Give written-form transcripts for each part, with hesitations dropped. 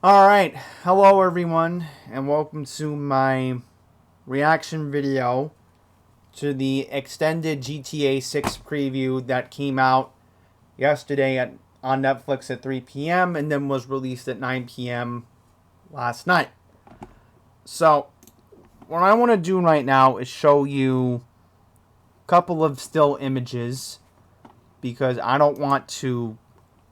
Alright, hello everyone, and welcome to my reaction video to the extended GTA 6 preview that came out yesterday on Netflix at 3 p.m. and then was released at 9 p.m. last night. So, what I want to do right now is show you a couple of still images because I don't want to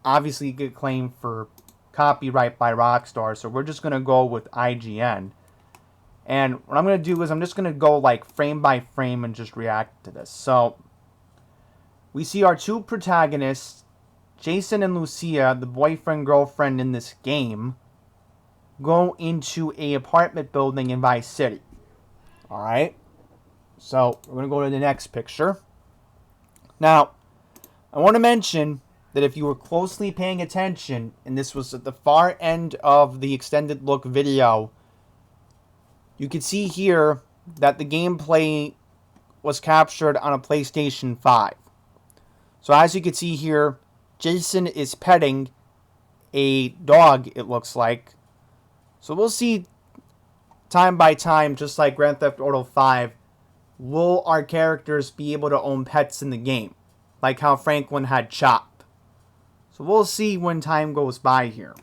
obviously get claimed for copyright by Rockstar, so we're just going to go with IGN. And what I'm going to do is I'm just going to go like frame by frame and just react to this. So, we see our two protagonists, Jason and Lucia, the boyfriend-girlfriend in this game, go into a apartment building in Vice City. Alright? So, we're going to go to the next picture. Now, I want to mention that if you were closely paying attention, and this was at the far end of the extended look video, you can see here that the gameplay was captured on a PlayStation 5. So as you can see here, Jason is petting a dog, it looks like. So we'll see time by time, just like Grand Theft Auto 5, will our characters be able to own pets in the game, like how Franklin had Chop. So we'll see when time goes by here.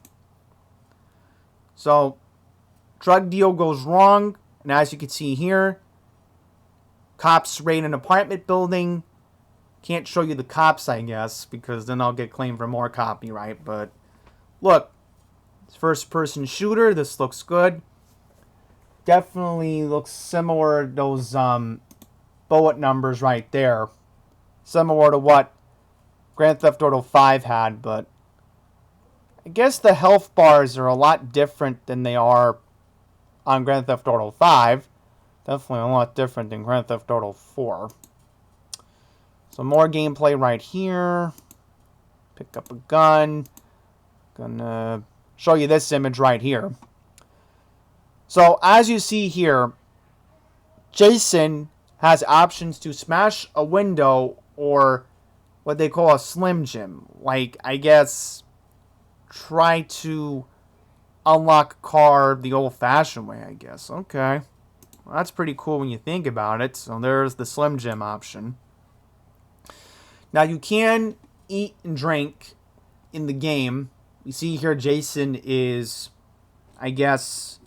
So, drug deal goes wrong, and as you can see here, cops raid an apartment building. Can't show you the cops, I guess, because then I'll get claimed for more copyright, but look, first person shooter, this looks good. Definitely looks similar to those bullet numbers right there. Similar to what Grand Theft Auto 5 had, but I guess the health bars are a lot different than they are on Grand Theft Auto 5. Definitely a lot different than Grand Theft Auto 4. So more gameplay right here. Pick up a gun. Gonna show you this image right here. So as you see here, Jason has options to smash a window or what they call a Slim Jim. Like, I guess, try to unlock a car the old-fashioned way, I guess. Okay. Well, that's pretty cool when you think about it. So there's the Slim Jim option. Now, you can eat and drink in the game. You see here Jason is, I guess,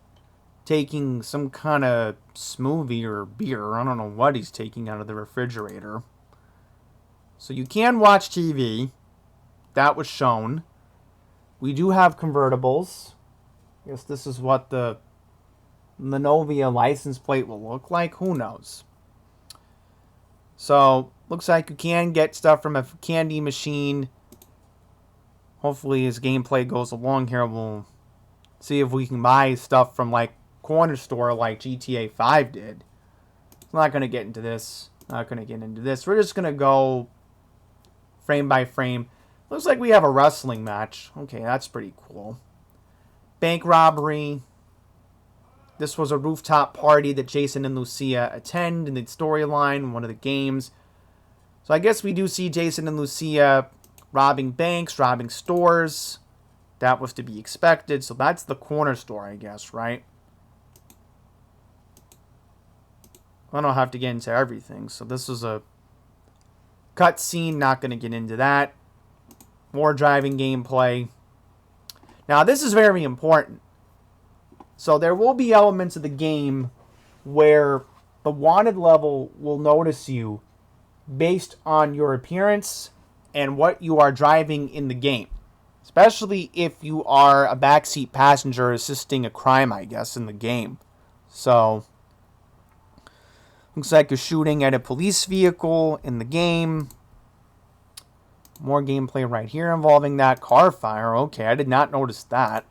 taking some kind of smoothie or beer. I don't know what he's taking out of the refrigerator. So you can watch TV. That was shown. We do have convertibles. I guess this is what the Manovia license plate will look like. Who knows? So, looks like you can get stuff from a candy machine. Hopefully as gameplay goes along here, we'll see if we can buy stuff from like corner store like GTA 5 did. I'm not going to get into this. Not going to get into this. We're just going to go frame by frame. Looks like we have a wrestling match. Okay, that's pretty cool. Bank robbery. This was a rooftop party that Jason and Lucia attend in the storyline, one of the games. So I guess we do see Jason and Lucia robbing banks, robbing stores. That was to be expected. So that's the corner store, I guess, right? I don't have to get into everything. So this was a cutscene, not going to get into that. More driving gameplay. Now, this is very important. So there will be elements of the game where the wanted level will notice you based on your appearance and what you are driving in the game. Especially if you are a backseat passenger assisting a crime, I guess, in the game. So, looks like you're shooting at a police vehicle in the game. More gameplay right here involving that car fire. Okay, I did not notice that.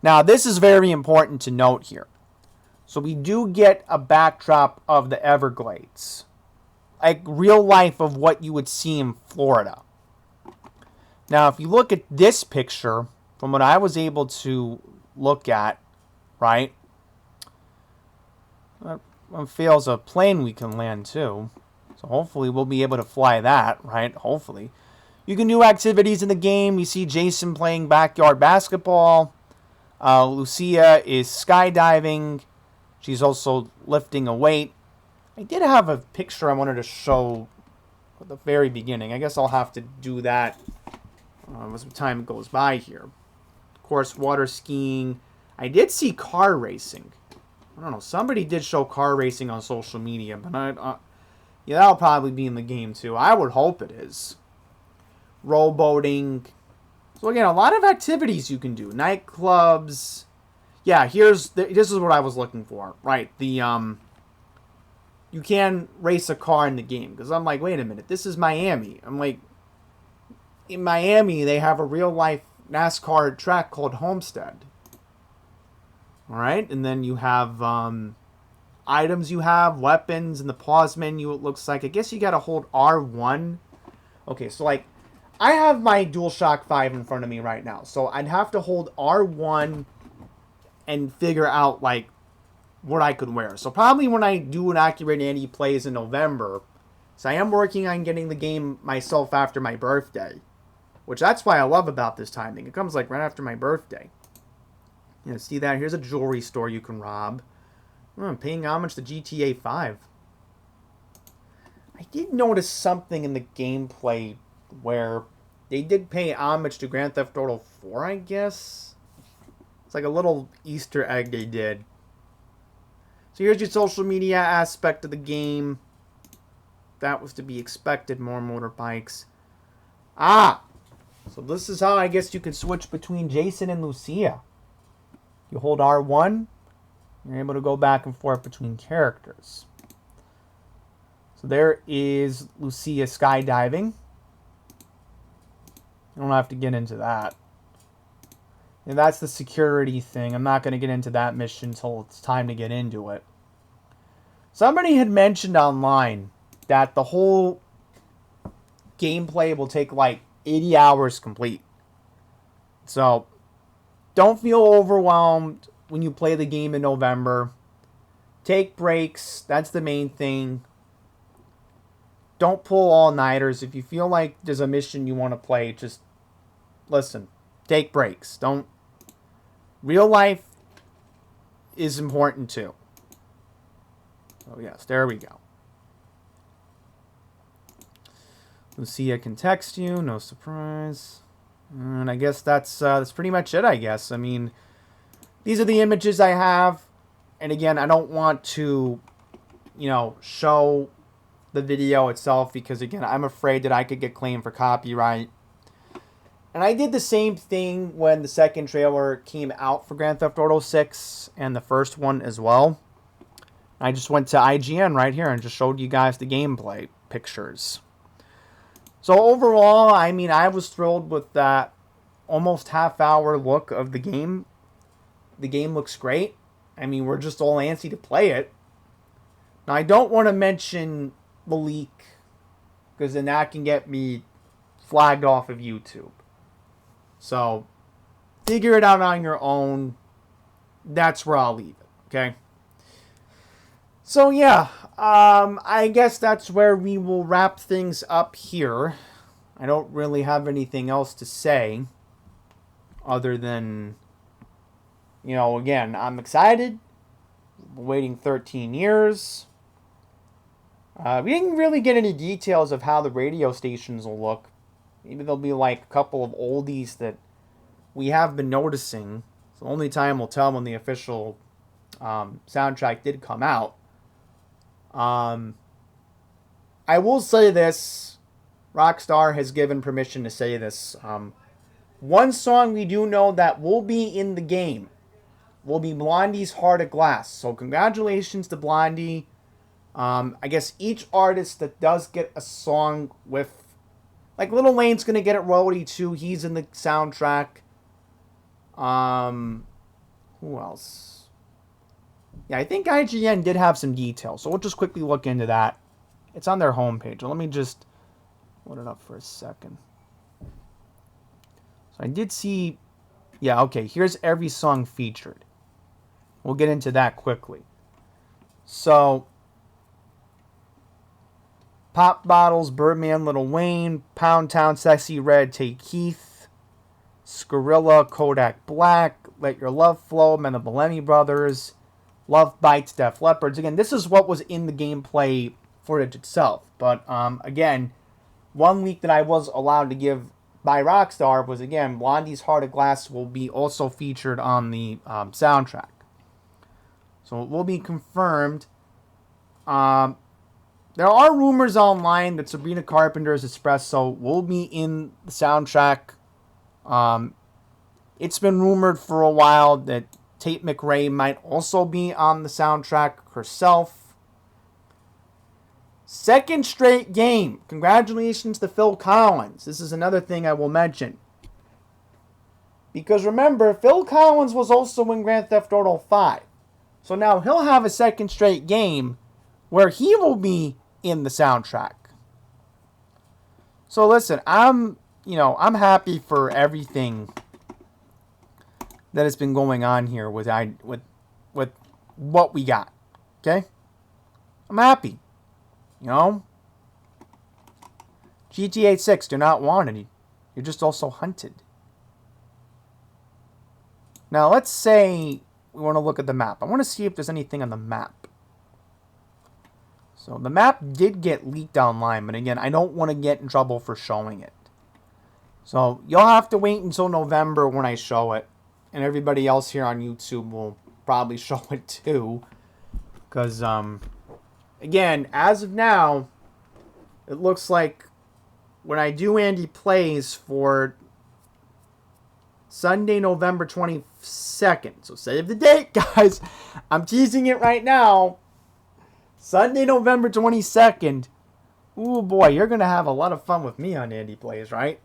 Now, this is very important to note here. So we do get a backdrop of the Everglades. Like real life of what you would see in Florida. Now, if you look at this picture, from what I was able to look at, right? That fails a plane we can land too. So hopefully we'll be able to fly that, right? Hopefully. You can do activities in the game. You see Jason playing backyard basketball. Lucia is skydiving. She's also lifting a weight. I did have a picture I wanted to show at the very beginning. I guess I'll have to do that as time goes by here. Of course, water skiing. I did see car racing. I don't know. Somebody did show car racing on social media, but yeah, that'll probably be in the game too. I would hope it is. Rowboating. So again, a lot of activities you can do. Nightclubs. Yeah, this is what I was looking for. Right, you can race a car in the game. Because I'm like, wait a minute, this is Miami. I'm like, in Miami, they have a real-life NASCAR track called Homestead. Alright, and then you have items you have, weapons, in the pause menu, it looks like. I guess you gotta hold R1. Okay, so like, I have my DualShock 5 in front of me right now. So I'd have to hold R1 and figure out, like, what I could wear. So probably when I do an Accurate Andy Plays in November, so I am working on getting the game myself after my birthday. Which that's why I love about this timing. It comes like right after my birthday. You know, see that? Here's a jewelry store you can rob. I'm paying homage to GTA 5. I did notice something in the gameplay where they did pay homage to Grand Theft Auto 4, I guess. It's like a little Easter egg they did. So here's your social media aspect of the game. That was to be expected, more motorbikes. So this is how I guess you can switch between Jason and Lucia. You hold R1, you're able to go back and forth between characters. So there is Lucia skydiving. I don't have to get into that. And that's the security thing. I'm not going to get into that mission until it's time to get into it. Somebody had mentioned online that the whole gameplay will take like 80 hours complete. So don't feel overwhelmed when you play the game in November. Take breaks. That's the main thing. Don't pull all-nighters. If you feel like there's a mission you want to play, just listen. Take breaks. Don't. Real life is important too. Oh yes, there we go. Lucia can text you, no surprise. And I guess that's pretty much it, I guess. I mean, these are the images I have. And again, I don't want to, show the video itself because, again, I'm afraid that I could get claimed for copyright. And I did the same thing when the second trailer came out for Grand Theft Auto 6 and the first one as well. I just went to IGN right here and just showed you guys the gameplay pictures. So overall, I mean, I was thrilled with that almost half-hour look of the game. The game looks great. I mean, we're just all antsy to play it. Now, I don't want to mention the leak, because then that can get me flagged off of YouTube. So, figure it out on your own. That's where I'll leave it, okay? So, yeah, I guess that's where we will wrap things up here. I don't really have anything else to say other than, again, I'm excited. Waiting 13 years. We didn't really get any details of how the radio stations will look. Maybe there'll be like a couple of oldies that we have been noticing. So only time will tell when the official soundtrack did come out. I will say this. Rockstar has given permission to say this. One song we do know that will be in the game will be Blondie's Heart of Glass. So congratulations to Blondie. I guess each artist that does get a song with, like, Lil Wayne's gonna get it royalty too. He's in the soundtrack. Who else? Yeah, I think IGN did have some details, so we'll just quickly look into that. It's on their homepage. Let me just load it up for a second. So I did see, yeah, okay, here's every song featured. We'll get into that quickly. So, Pop Bottles, Birdman, Lil Wayne, Pound Town, Sexy Red, Take Keith, Gorilla, Kodak Black, Let Your Love Flow, Men of the Bellamy Brothers, Love Bites, Def Leppard. Again, this is what was in the gameplay footage itself. But again, one leak that I was allowed to give by Rockstar was, again, Blondie's Heart of Glass will be also featured on the soundtrack. So it will be confirmed. There are rumors online that Sabrina Carpenter's Espresso will be in the soundtrack. It's been rumored for a while that Tate McRae might also be on the soundtrack herself. Second straight game. Congratulations to Phil Collins. This is another thing I will mention. Because remember, Phil Collins was also in Grand Theft Auto 5. So now he'll have a second straight game where he will be in the soundtrack. So listen, I'm happy for everything that has been going on here with what we got. Okay? I'm happy. GTA 6, you're not wanted. You're just also hunted. Now, let's say we want to look at the map. I want to see if there's anything on the map. So, the map did get leaked online, but again, I don't want to get in trouble for showing it. So, you'll have to wait until November when I show it. And everybody else here on YouTube will probably show it too. Because, again, as of now, it looks like when I do Andy Plays for Sunday, November 22nd. So save the date, guys. I'm teasing it right now. Sunday, November 22nd. Ooh, boy, you're going to have a lot of fun with me on Andy Plays, right?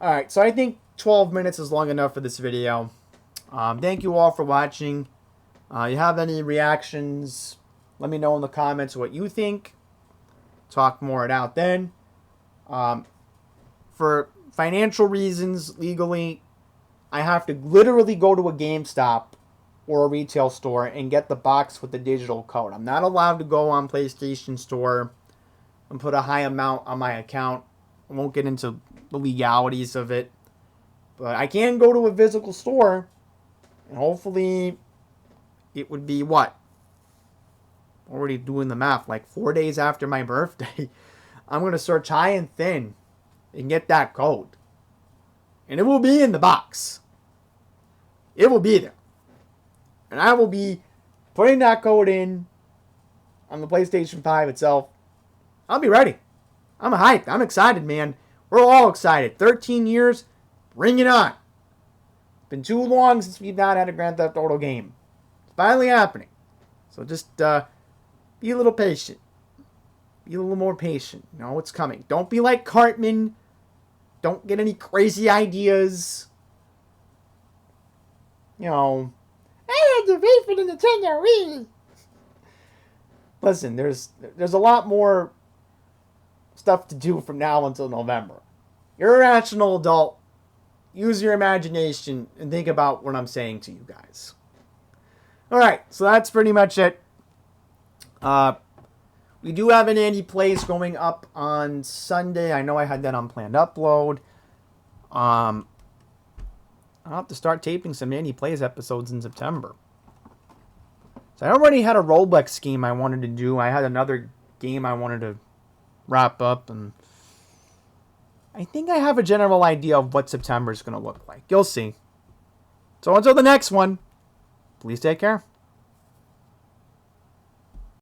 Alright, so I think 12 minutes is long enough for this video. Thank you all for watching. You have any reactions? Let me know in the comments what you think. Talk more it out then. For financial reasons, legally, I have to literally go to a GameStop or a retail store and get the box with the digital code. I'm not allowed to go on PlayStation Store and put a high amount on my account. I won't get into the legalities of it. But I can go to a physical store and hopefully it would be what? Already doing the math, like 4 days after my birthday, I'm going to search high and thin and get that code. And it will be in the box. It will be there. And I will be putting that code in on the PlayStation 5 itself. I'll be ready. I'm hyped. I'm excited, man. We're all excited. 13 years, bring it on. It's been too long since we've not had a Grand Theft Auto game. It's finally happening. So just be a little patient. Be a little more patient. You know, it's coming. Don't be like Cartman. Don't get any crazy ideas. You know, I had to wait for the Nintendo Wii. Listen, there's a lot more stuff to do from now until November. You're a rational adult. Use your imagination and think about what I'm saying to you guys. Alright, so that's pretty much it. We do have an Andy Plays going up on Sunday. I know I had that on planned upload. I'll have to start taping some Andy Plays episodes in September. So I already had a Roblox game I wanted to do. I had another game I wanted to wrap up, and I think I have a general idea of what September is going to look like. You'll see. So until the next one, please take care.